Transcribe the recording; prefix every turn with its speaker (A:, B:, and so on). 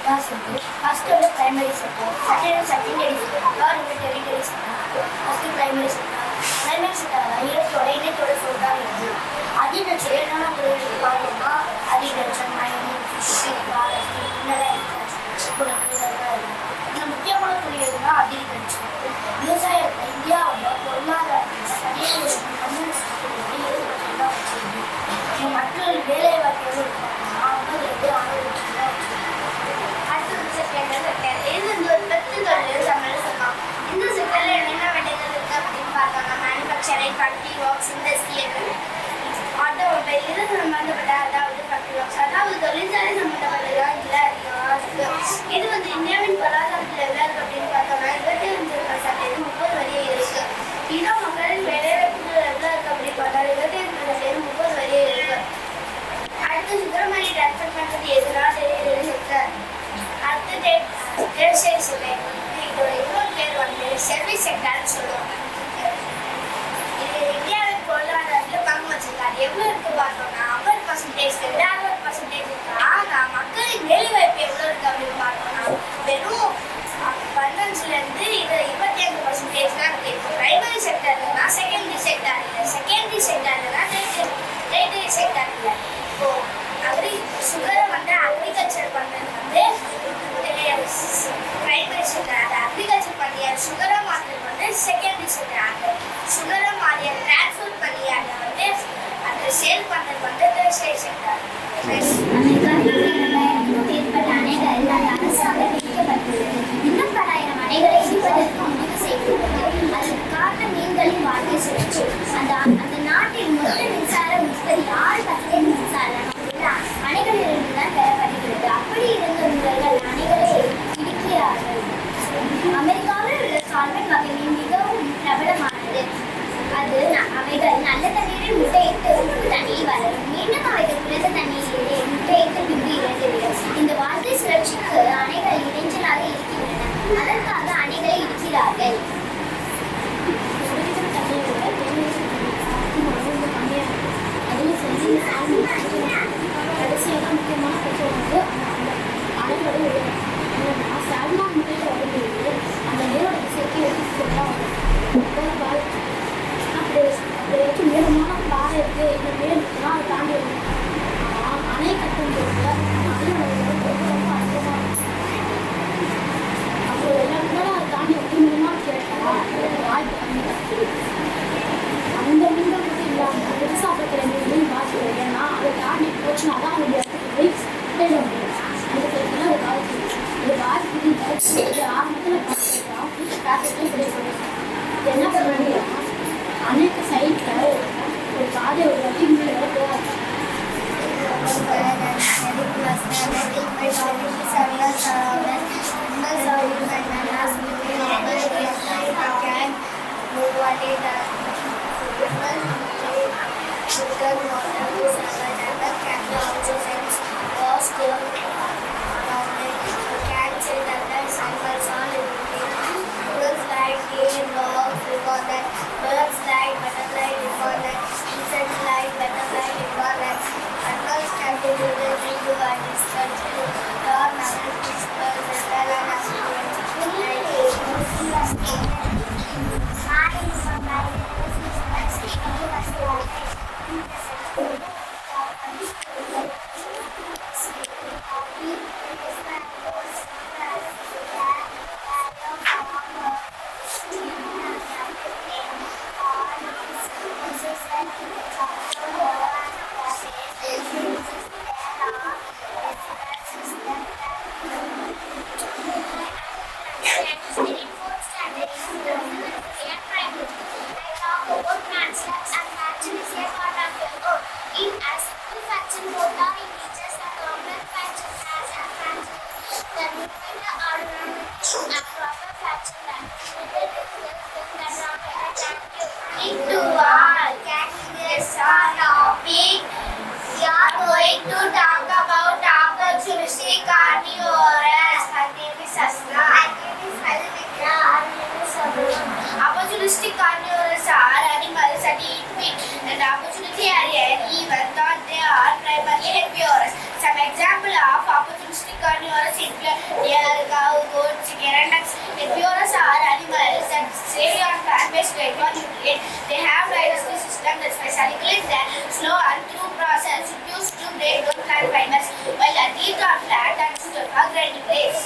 A: Class வந்து first வந்து primary sector, secondary sector, third வந்து tertiary sector. First primary sector தான் இயற்கையோட இணையத்தோட சொல்லிதான் இருக்குது. அக்ரிகல்ச்சர் என்னென்ன தொழில் பார்த்தோம்னா அக்ரிகல்ச்சர், மைனிங், ஃபிஷ்ஷிங், ஃபாரஸ்ட்ரி, இதெல்லாம் இருக்குது. இதில் முக்கியமான தொழில் எதுனா அக்ரிகல்ச்சர். விவசாயத்தில் இந்தியாவோட பொருளாதாரத்தில் தனியாக மக்கள் வேலை வாய்ப்பு இருக்காங்கன்னா 50-60
B: அடுத்தது செகண்ட் இது வந்து ஒரு 10 தொழில் தமிழ் சொல்லலாம். இந்த செக்டரில் என்னென்ன வேலைகள் இருக்குது அப்படின்னு பார்த்தோம்னா manufacturing, factory works, industrial, automobile, இது சம்மந்தப்பட்ட அதாவது ஃபேக்ட்ரி ஒர்க்ஸ், அதாவது தொழிற்சாலை சம்மந்தப்பட்டதான் இதில் அதிகமாக இருக்குது. இது வந்து இந்தியாவின் பொருளாதாரத்தில் எவ்வளோ இருக்குது அப்படின்னு பார்த்தோம்னா 25% 30 வரையே இருக்குது. இன்னும் மக்களின் வேலைவாய்ப்புகள் எவ்வளோ இருக்குது அப்படின்னு பார்த்தா 25% 30 வரையே இருக்குது. அடுத்து சுப்பிரமணிய ட்ரான்ஸ்ஃபர் பண்ணுறது எதுனா செக்டர். அடுத்து டெரிஷரி செக்டர், இதோட இன்னொரு பேர் வந்து சர்வீஸ் செக்டர்னு சொல்லுவாங்க. இது இந்தியாவின் பொருளாதாரத்தில் பங்கு வச்சிருக்காரு. எவ்வளோ இருக்கு பார்த்தோம்னா 50% 60% இருக்கு. ஆனால் மக்களின் வேலைவாய்ப்பு எவ்வளோ இருக்கு அப்படின்னு பார்த்தோம்னா வெறும் 15-25% தான் இருக்கு. பிரைமரி செக்டர்னா செகண்டரி செக்டர் இல்லை, செகண்டரி செக்டர்னா டெரிட்டரி செக்டர் இல்லை. இப்போ சுகரை வந்து அக்ரிகல்ச்சர் பண்ணுறது வந்து பிரைமரி செக்டர், அந்த அக்ரிகல்ச்சர் பண்ணி அந்த சுகரை மாற்றுறது வந்து செகண்டரி செக்டர். அந்த சுகரை மாறி அதை டிரான்ஸ்ஃபர் பண்ணி அதை வந்து அதை சேல் பண்ணுறது வந்து டெரிஷரி செக்டர்.
A: ஏற்பட்ட அணைகள் அந்த அரசாங்கம் பிரிக்கப்பட்டுள்ளது. இன்னும் பல ஆயிரம் அணைகளை இடிப்பதற்கு முடிவு செய்துள்ளது. அதற்கு காரணம் மீன்களின் வாழ்க்கை சுழற்சி. அந்த நாட்டில் மொத்த மின்சார உற்பத்தி 6% மின்சாரம் அணைகளிலிருந்து தான் பெறப்படுகிறது. அப்படி இருந்த இவர்கள் அணைகளை இடிக்கிறார்கள். அமெரிக்காவில் உள்ள சால்மன் வகை மீன் மிகவும் பிரபலமானது. அவைகள் நல்ல தண்ணீரில் முட்டையிட்டு உப்பு தண்ணியில் வளரும். மீண்டும் அவைகள் குளிர்ந்த தண்ணீரிலே முட்டையிட்டு பின்பு இறந்துவிடும். இந்த வாழ்க்கை சுழற்சிக்கு அணைகள் இடைஞ்சலாக இருக்கின்றன. அதற்காக அணைகளை இடிக்கிறார்கள்.
C: கடைசியாக தான் முக்கியமான பிரச்சனை வந்து அணைகளுடைய சால்மான் முட்டையில் வரும்போது அந்த நீரோட சேர்த்து எடுத்துக்கலாம். அப்படி ஏதாச்சும் மேலமான பாறை இருக்குது, இந்த மேலுக்குலாம் அதை தாண்டி வரும். அணை கட்டும்போது அணையோட ரொம்ப அதிகமாக அப்போ எல்லாருக்கும் அதை தாண்டி அதிகமாக கேட்டால் வாய்ப்பு கம்மி. அந்த மீன்கள் மட்டும் இல்லாமல் பெருசாக இருக்கிற மீன்களையும் பார்த்து, ஏன்னா அதை தாண்டி போச்சுன்னா தான் அவங்க இடத்துக்கு போய் தேட முடியும். அதுக்கு ஒரு காலத்து இது வாய்ப்பு ஆரம்பத்தில் பார்த்துக்கலாம் பேக்கெட்லேயும் கிடையாது. என்ன பண்ணுறீங்கன்னா அனைத்து சைட்டில் ஒரு பாதை ஒரு வட்டி மீன் போகாது.
B: Opportunistic carnivores are animals that eat meat, and opportunity are even thought they are primarily herbivores. Some example of opportunistic domestic carnivores include deer, cow, goat, chicken, and ducks. Herbivores are animals that stay on plant-based diet for nutrients. They have digestive system that specifically the slow and through process used to break down plant fibers, while the teeth are flat and used for grinding plates.